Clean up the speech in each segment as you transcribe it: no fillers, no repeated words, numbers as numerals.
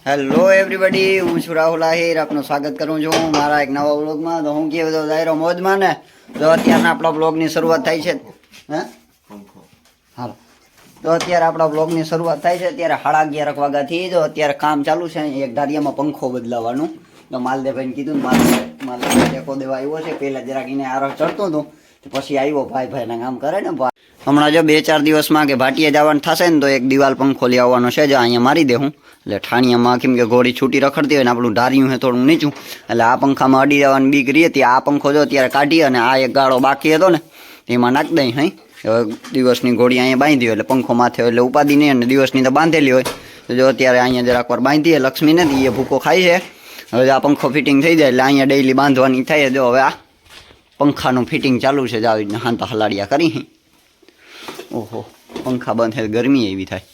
Hello everybody, હું છું રાહુલ આહિર. આપનું સ્વાગત કરું છું મારા એક નવા વ્લોગમાં. તો હું કેવો દાયરો મોજમાં ને. તો અત્યારના આપણા બ્લોગની શરૂઆત થાય છે. હે હાલો, તો અત્યારે આપણા બ્લોગની શરૂઆત થાય છે. અત્યારે 11:30 વાગ્યાથી. તો અત્યારે કામ ચાલુ છે. એક ધારિયામાં પંખો બદલાવાનું. તો માલદેભાઈને કીધું, માલદેભાઈ ટેકો દેવા આવ્યો છે. પહેલાં જરાક એને આરો ચડતું હતું, પછી આવ્યો ભાઈના કામ કરે ને. હમણાં જો 2-4 દિવસમાં કે ભાટીએ જવાનું થશે ને, તો એક દિવાલ પંખો લઈ આવવાનો છે. જો અહીંયા મારી દે હું એટલે ઠાણિયામાં કેમ કે ઘોડી છૂટી રખડતી હોય ને, આપણું ધાર્યું છે થોડું નીચું, એટલે આ પંખામાં અડી જવાની બીક રહી હતી. આ પંખો જો અત્યારે કાઢી અને આ એક ગાળો બાકી હતો ને એમાં નાખી દઈ. હઈ દિવસની ઘોડી અહીંયા બાંધી હોય એટલે પંખો માથે હોય એટલે ઉપાદી નહીં, અને દિવસની તો બાંધેલી હોય. તો જો અત્યારે અહીંયા જરાક વાર બાંધીએ લક્ષ્મીને, એ ભૂકો ખાય છે. હવે આ પંખો ફિટિંગ થઈ જાય એટલે અહીંયા ડેઈલી બાંધવાની થાય. જો હવે આ પંખાનું ફિટિંગ ચાલુ છે. જ આવી રીતના હાંતા હલાડિયા કરી. ઓહો, પંખા બંધ થાય ગરમી એવી થાય.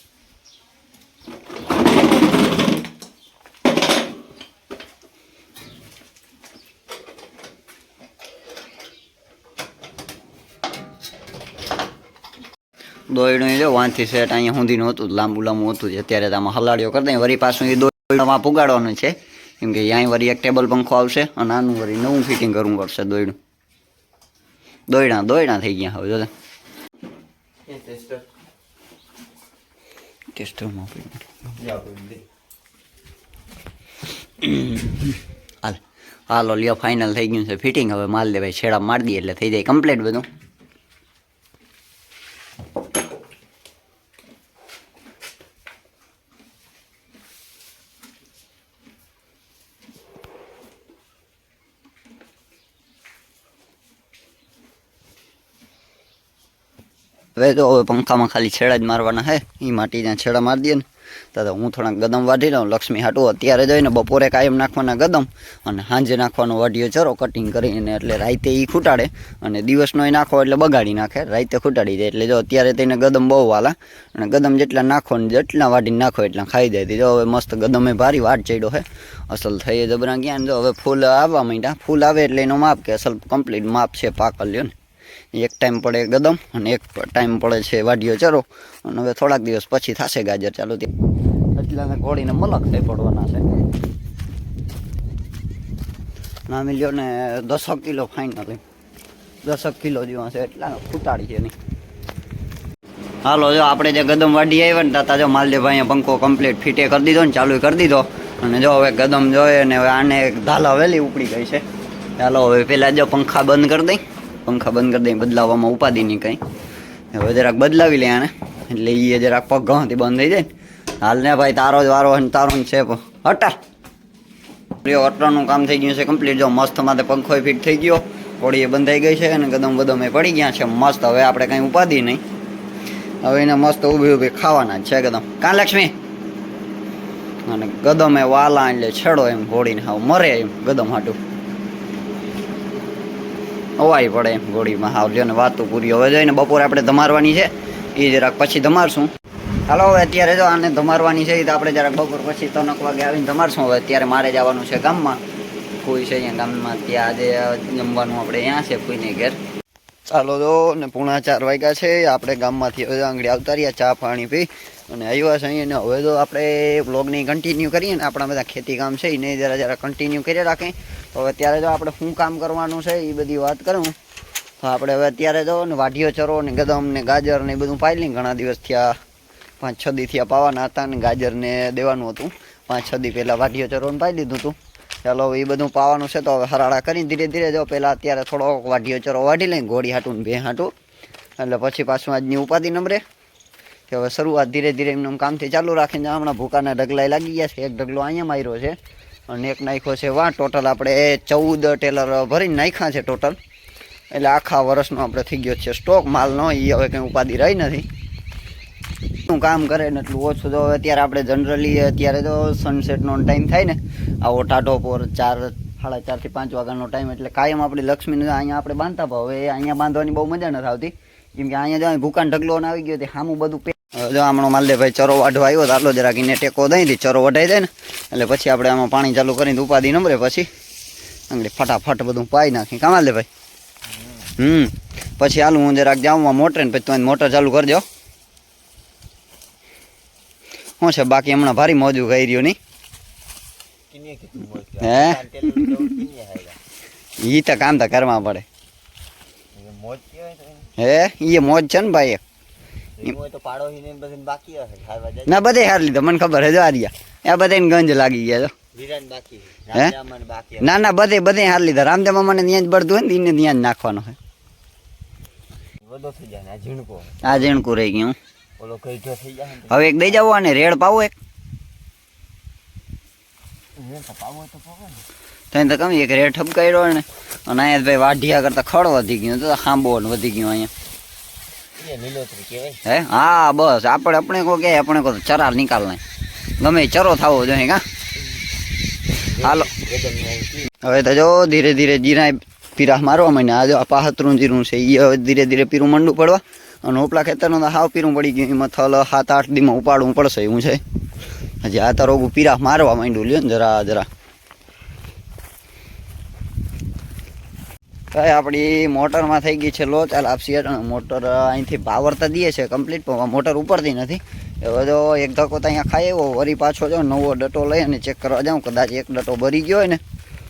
દોયડું જો વાંથી સેટ અહીંયા સુધીનું હતું, લાંબુ હતું. અત્યારે તો આમાં હલાડીઓ કરી દઈએ. વળી પાછું એ દોયડામાં પુગાડવાનું છે, કેમ કે અહીં વળી એક ટેબલ પંખો આવશે અને આનું વળી નવું ફિટિંગ કરવું પડશે. દોયડા થઈ ગયા હવે. જો ટેસ્ટરમાં હાલો લ્યો, ફાઇનલ થઈ ગયું છે ફિટિંગ. હવે માલ દેવાય છેડા મારી દઈએ એટલે થઈ જાય કમ્પ્લીટ બધું. હવે તો હવે પંખામાં ખાલી છેડા જ મારવાના છે. એ માટીના છેડા મારી દઈએ ને તો હું થોડાક ગદમ વાઢી લઉં લક્ષ્મી હાટું. અત્યારે જોઈને બપોરે કાયમ નાખવાના ગદમ અને સાંજે નાખવાનો વાઢીઓ ચરો કટિંગ કરીને, એટલે રાતે એ ખૂટાડે અને દિવસનો એ નાખો એટલે બગાડી નાખે, રાતે ખૂટાડી જાય. એટલે જો અત્યારે તેને ગદમ બહુ વાલા, અને ગદમ જેટલા નાખો ને જેટલા વાઢીને નાખો એટલા ખાઈ જાય. જો હવે મસ્ત ગદમે ભારી વાટ ચડ્યો છે. અસલ થઈ જબરા ગયા ને. જો હવે ફૂલ આવવા માંડ્યા. ફૂલ આવે એટલે એનો માપ કે અસલ કમ્પ્લીટ માપ છે પાકલ લ્યો ને. એક ટાઈમ પડે ગદમ અને એક ટાઈમ પડે છે વાઢીઓ ચરો. અને હવે થોડાક દિવસ પછી થશે ગાજર ચાલુ. એટલા ઘોડીને મલક થઈ પડવાના છે. ના મિલ્યો ને 10 કિલો ફાઇનલ, 10 કિલો જેવા છે. એટલા ફૂટાડી છે નહીં. હાલો, જો આપણે જે ગદમ વાઢી આવ્યા ને તાતા જો માલદેવભાઈએ પંખો કમ્પ્લીટ ફિટે કરી દીધો ને ચાલુ કરી દીધો. અને જો હવે ગદમ જોઈએ ને હવે આને ધાલા વહેલી ઉપડી ગઈ છે. ચાલો હવે પહેલાં જો પંખા બંધ કરી દઈ. પંખા બંધ કરી દઈ, બદલાવવામાં ઉપાધિ નહીં કંઈ. હવે જરાક બદલાવી લે આને, એટલે એ જરાક પગ ઘાથી બંધ થઈ જાય. હાલ ને ભાઈ, તારો જ વારો ને તારો છે. હટા અટરાનું કામ થઈ ગયું છે કમ્પ્લીટ. જો મસ્ત માથે પંખો ફિટ થઈ ગયો, કોળીએ બંધાઈ ગઈ છે અને ગદમ બદમ એ પડી ગયા છે મસ્ત. હવે આપણે કંઈ ઉપાધિ નહીં. હવે એને મસ્ત ઊભી ખાવાના જ છે ગદમ. કાં લક્ષ્મી? અને ગદમ એ વાલા એટલે છેડો એમ ઘોડીને હાવ મરે એમ ગદમ હાટું અવાય પડે એમ ઘોડીમાં. હાવ લ્યો ને વાતું પૂરી. હવે જોઈને બપોરે આપણે ધમારવાની છે, એ જરાક પછી ધમારશું. હાલો, હવે અત્યારે જો આને ધમારવાની છે તો આપણે જરાક બપોર પછી 3 વાગે આવીને ધમારશું. હવે અત્યારે મારે જવાનું છે ગામમાં. કોઈ છે અહીંયા ગામમાં, ત્યાં આજે જમવાનું આપણે અહીંયા છે કોઈને ઘેર. ચાલો જો ને 3:45 વાગ્યા છે. આપણે ગામમાંથી હવે આંગળી આવતા રહ્યા, ચા પાણી પી અને આવ્યા છે અહીંયા. હવે તો આપણે વ્લોગની કન્ટિન્યુ કરીએ ને. આપણા બધા ખેતી કામ છે એને જરા કન્ટિન્યુ કરી રાખીએ. તો અત્યારે જો આપણે શું કામ કરવાનું છે એ બધી વાત કરું તો આપણે હવે અત્યારે જો ને વાઢીઓ ચરો ને ગદમ ને ગાજર ને એ બધું પાઈ ઘણા દિવસ થયા, 5-6 દી થયા પાવાના હતા ને ગાજરને દેવાનું હતું. 5-6 દી પહેલાં વાઢીઓ ચરોને પાઈ દીધું હતું. ચાલો એ બધું પાવાનું છે. તો હવે હરાળા કરીને ધીરે ધીરે જો પહેલાં અત્યારે થોડો વાઢીઓ ચરો વાઢી લઈને ઘોડી હાટું ને બે હાટું, એટલે પછી પાછું આજની ઉપાધિ નંબરે કે હવે શરૂઆત ધીરે ધીરે એમનું કામથી ચાલુ રાખીને. હમણાં ભૂકાના ઢગલાય લાગી ગયા છે. એક ઢગલો અહીંયા માર્યો છે અને એક નાખ્યો છે વાં. ટોટલ આપણે 14 ટેલર ભરીને નાખ્યા છે ટોટલ. એટલે આખા વર્ષનો આપણે થઈ ગયો છે સ્ટોક માલનો. એ હવે કંઈ ઉપાધિ રહી નથી. શું કામ કરે ને એટલું ઓછું. તો હવે અત્યારે આપણે જનરલી અત્યારે તો સનસેટનો ટાઈમ થાય ને, આવો ટાઢો પોર 4, 4:30 થી 5 વાગ્યાનો ટાઈમ, એટલે કાયમ આપણી લક્ષ્મીને અહીંયા આપણે બાંધતા ભાવ. હવે અહીંયા બાંધવાની બહુ મજા નથી આવતી, કેમ કે અહીંયા જો ભૂકાન ઢગલો આવી ગયો તે સામું બધું. જો હમણાં માલદેભાઈ ચરો વાઢવા આવ્યો તો આટલો જરાક એને ટેકો દઈ ચરો વઢાઈ દે ને, એટલે પછી આપણે આમાં પાણી ચાલુ કરીને ઉપાધિ નંબરે પછી આંગળી ફટાફટ બધું પાઈ નાખી. કાં માલદેભાઈ? પછી હાલું હું જરાક જાઉં મોટર ને પછી તમે મોટર ચાલુ કરજો. શું છે બાકી હમણાં ભારી મોજું કરી રહ્યું નહીં? હે ઈ તો કામ તો કરવા પડે હે એ મોજ છે ને ભાઈ ના બધે હાર લીધો મને ખબર હે જો આર્યા એ બધે ગંજ લાગી ગયા હે ના ના બધે બધે હાર લીધા રામદેવ મને ત્યાં જ બળતું હોય ને એને ત્યાં જ નાખવાનો છે આ ઝીણકું રહી ગયું હવે એક દઈ જાવ અને રેડ પાવો એક ત્યાં તો કમી એક રેડ ઠપકાયો ને અને અહીંયા ભાઈ વાઢિયા કરતા ખડ વધી ગયું તો ખાંબો વધી ગયું અહીંયા હે હા બસ આપણે કહો ચરાર નિકાલ નહીં ગમે ચરો થવો જોઈએ કા હાલો હવે તો જો ધીરે ધીરે જીરા પીરા મારવા માંડ્યા આ જો આ પાહતરું જીરું છે એ હવે ધીરે ધીરે પીરું મંડું પડવા અને ઉપલા ખેતરનું તો હાવ પીરું પડી ગયું એમાં થલ 7-8 દીમાં ઉપાડવું પડશે એવું છે હજી આ તો રોગું પીરા મારવા માંડ્યું લ્યો ને જરા જરા કઈ આપણી મોટરમાં થઈ ગઈ છે લો ચાલ આપશી મોટર અહીંથી પાવર તો દે છે કમ્પ્લીટ પણ મોટર ઉપરથી નથી હવે જો એક ધક્કો તો અહીંયા ખાઈ આવ્યો વરી પાછો જો નવો ડટો લઈ અને ચેક કરવા જાઉં કદાચ એક ડટો ભરી ગયો હોય ને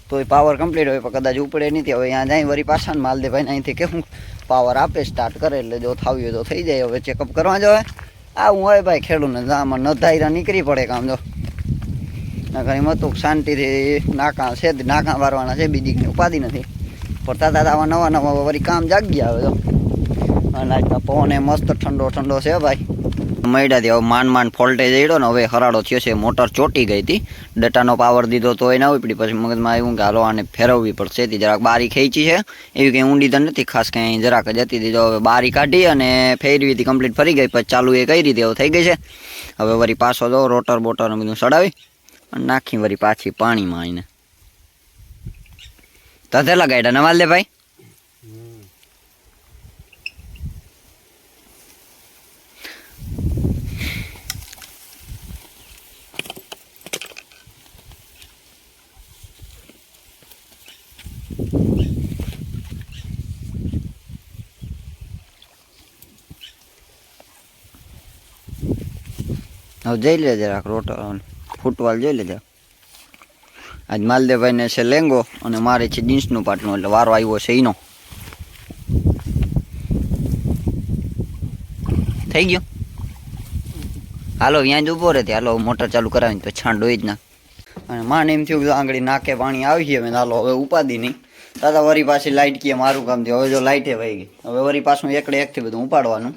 તો એ પાવર કમ્પ્લીટ હોય પણ કદાચ ઉપડે નહીં હવે અહીંયા જાય વરી પાછા માલ દે ભાઈ અહીંથી કે હું પાવર આપે સ્ટાર્ટ કરે એટલે જો થાવ્યું હોય તો થઈ જાય હવે ચેકઅપ કરવા જો આવું હોય ભાઈ ખેડૂને આમાં નધાયરા નીકળી પડે કામ જો ઘણી મતું શાંતિથી નાકા છે નાકા વારવાના છે બીજી કંઈ ઉપાધિ નથી પણ તાતા આવા નવા નવા વળી કામ જાગ્યા હવે તો અને આજના પવન મસ્ત ઠંડો ઠંડો છે ભાઈ મળ્યાથી હવે માંડ ફોલ્ટેજ જઈડો ને હવે હરાડો થયો છે મોટર ચોટી ગઈ હતી ડટાનો પાવર દીધો તો એ ના ઉપડી પછી મગજમાં આવ્યું કે હાલો આને ફેરવવી પડશે તે જરાક બારી ખેંચી છે એવી કંઈ ઊંડી તો નથી ખાસ કંઈ જરાક જ હતી દીધો હવે બારી કાઢી અને ફેરવી હતી કમ્પ્લીટ ફરી ગઈ પછી ચાલુ એ કઈ રીતે હવે થઈ ગઈ છે હવે વળી પાછો દો રોટર બોટર બધું સડાવી અને નાખી વળી પાછી પાણીમાં આવીને તથે લગાડ્યા નવાલ દે ભાઈ હવે જઈ લે જરાક રોટર ફૂટવાલ જોઈ લેજો આજ માલદેવભાઈને છે લેંગો અને મારે છે જીન્સનું પાટનું એટલે વારો આવ્યો છે એનો થઈ ગયો હાલો ત્યાં જ ઊભો રહે હાલો મોટર ચાલુ કરાવીને તો છાંડો જ ના અને માને એમ થયું કે આંગળી નાકે પાણી આવી ગયું હવે હાલો હવે ઉપાદી નહીં દાદા વરી પાછી લાઇટ કીએ મારું કામ થયું હવે જો લાઇટે વહી ગઈ હવે વરી પાછું એકથી બધું ઉપાડવાનું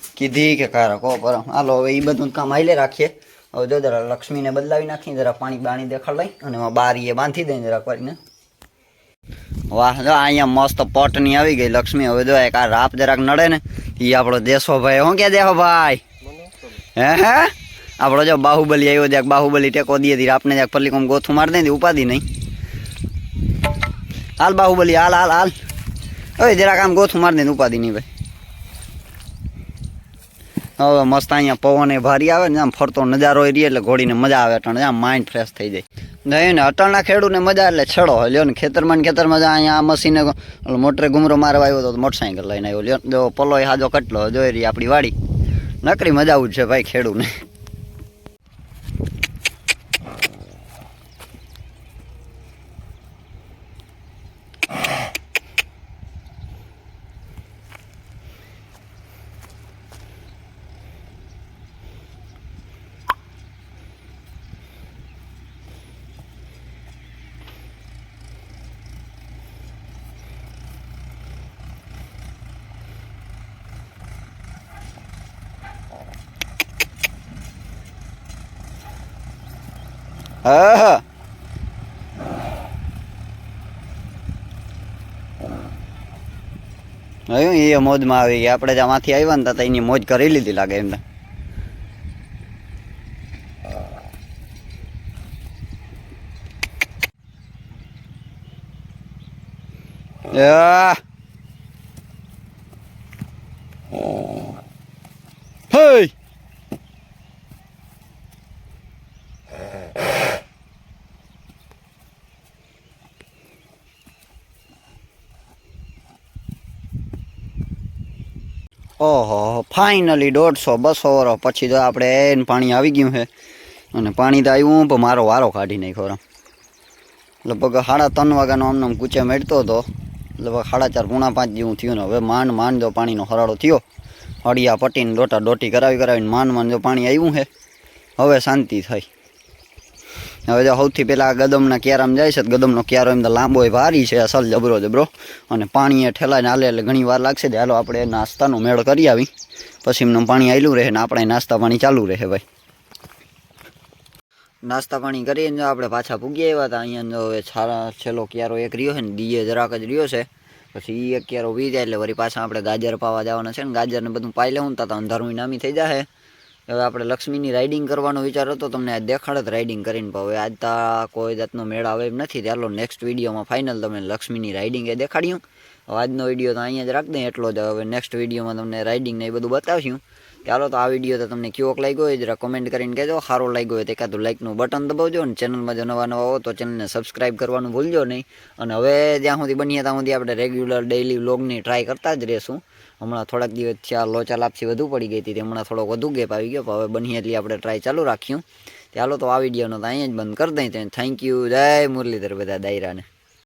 કીધી કે કારા કહો પર હાલો હવે એ બધું કામ હાલે રાખીએ હવે જો જરા લક્ષ્મીને બદલાવી નાખી જરા પાણી બાણી દેખાડ લઈ અને એમાં બારી એ બાંધી દઈ જરાક કરીને વાહ જો અહીંયા મસ્ત પટની આવી ગઈ લક્ષ્મી હવે જો એક આ રાપ જરાક નડે ને એ આપણો દેશો ભાઈ શું કે દેખો ભાઈ હે આપણો જો બાહુબલી આવ્યો જ્યાંક બાહુબલી ટેકો દે દી આપને જ્યાંક પલ્લી કોમ ગોથું મારી દે ઉપાધિ નહીં હાલ બાહુબલી હાલ હાલ હાલ હવે જરાક આમ ગોથું મારી દે ઉપાધિ નહીં ભાઈ હવે મસ્ત અહીંયા પવન એ ભારી આવે ને આમ ફરતો નજારો એ રહે એટલે ઘોડીને મજા આવે અટણ આમ માઇન્ડ ફ્રેશ થઈ જાય નહીં ને અટણના ખેડૂને મજા એટલે છેડો લ્યો ને ખેતરમાં અહીંયા આ મશીને મોટરે ઘૂમરો મારવા આવ્યો તો મોટરસાઇકલ લઈને આવ્યો લ્યો જો પલો એ હાજો કટલો જોઈ રહી આપણી વાડી નકરી મજા આવું જ છે ભાઈ ખેડૂને હા એ મોજમાં આવી ગયા આપણે જ્યાંમાંથી આવ્યા ને તો એની મોજ કરી લીધી લાગે એમને hey ઓહો ફાઇનલી 150-200 વર્ષ પછી જો આપણે એને પાણી આવી ગયું છે અને પાણી તો આવ્યું પણ મારો વારો કાઢી નાખ્યો આમ લગભગ 3:30 વાગ્યાનો આમ કૂચે મેળતો હતો લગભગ 4:30 પોણા 5 જેવું થયું ને હવે માંડ જો પાણીનો હરાળો થયો હળિયા પટીને ડોટી કરાવીને માંડ જો પાણી આવ્યું છે હવે શાંતિ થઈ હવે જો સૌથી પહેલાં ગદમના ક્યારામાં જાય છે ગદમનો ક્યારો એમ તો લાંબો ભારી છે અસલ જબરો અને પાણી એ ઠેલાઈને હાલે એટલે ઘણી વાર લાગશે હાલો આપણે નાસ્તાનો મેળ કરી આવી પછી એમનું પાણી આવેલું રહે ને આપણે નાસ્તા પાણી ચાલુ રહે ભાઈ નાસ્તા પાણી કરીને જો આપણે પાછા પૂગી આવ્યા હતા અહીંયા જો હવે છેલ્લો ક્યારો એક રહ્યો છે ને દીએ જરાક જ રહ્યો છે પછી એ એક ક્યારો વી જાય એટલે વળી પાછા આપણે ગાજર પાવા જવાના છે ને ગાજરને બધું પાઈ લેવું તો અંધારું નામી થઈ જાય હવે આપણે લક્ષ્મીની રાઇડિંગ કરવાનો વિચાર હતો તમને આજ દેખાડત રાઇડિંગ કરીને પણ હવે આજ તો કોઈ જાતનો મેળ આવે એમ નથી ચાલો નેક્સ્ટ વિડીયોમાં ફાઇનલ તમને લક્ષ્મીની રાઇડિંગ એ દેખાડ્યું હવે આજનો વિડીયો તો અહીંયા જ રાખ દઈએ એટલો જ હવે નેક્સ્ટ વિડીયોમાં તમને રાઇડિંગ ને એ બધું બતાવશું ચાલો તો આ વિડીયો તો તમને કેવોક લાગ્યો હોય જરા કોમેન્ટ કરીને કહેજો સારો લાગ્યો હોય તો એકાદું લાઇકનું બટન દબાવજો અને ચેનલમાં જો નવા હો તો ચેનલને સબસ્ક્રાઈબ કરવાનું ભૂલજો નહીં અને હવે જ્યાં સુધી બનીએ ત્યાં સુધી આપણે રેગ્યુલર ડેઇલી વ્લોગની ટ્રાય કરતા જ રહીશું હમણાં થોડાક દિવસ લોચા લાપસી વધુ પડી ગઈ હતી હમણાં થોડોક વધુ ગેપ આવી ગયો હવે બનીએ એટલી આપણે ટ્રાય ચાલુ રાખ્યું ચાલો તો આ વિડીયોનો તો અહીંયા જ બંધ કરી દઈએ થેન્ક યુ જય મુરલીધર બધા દાયરાને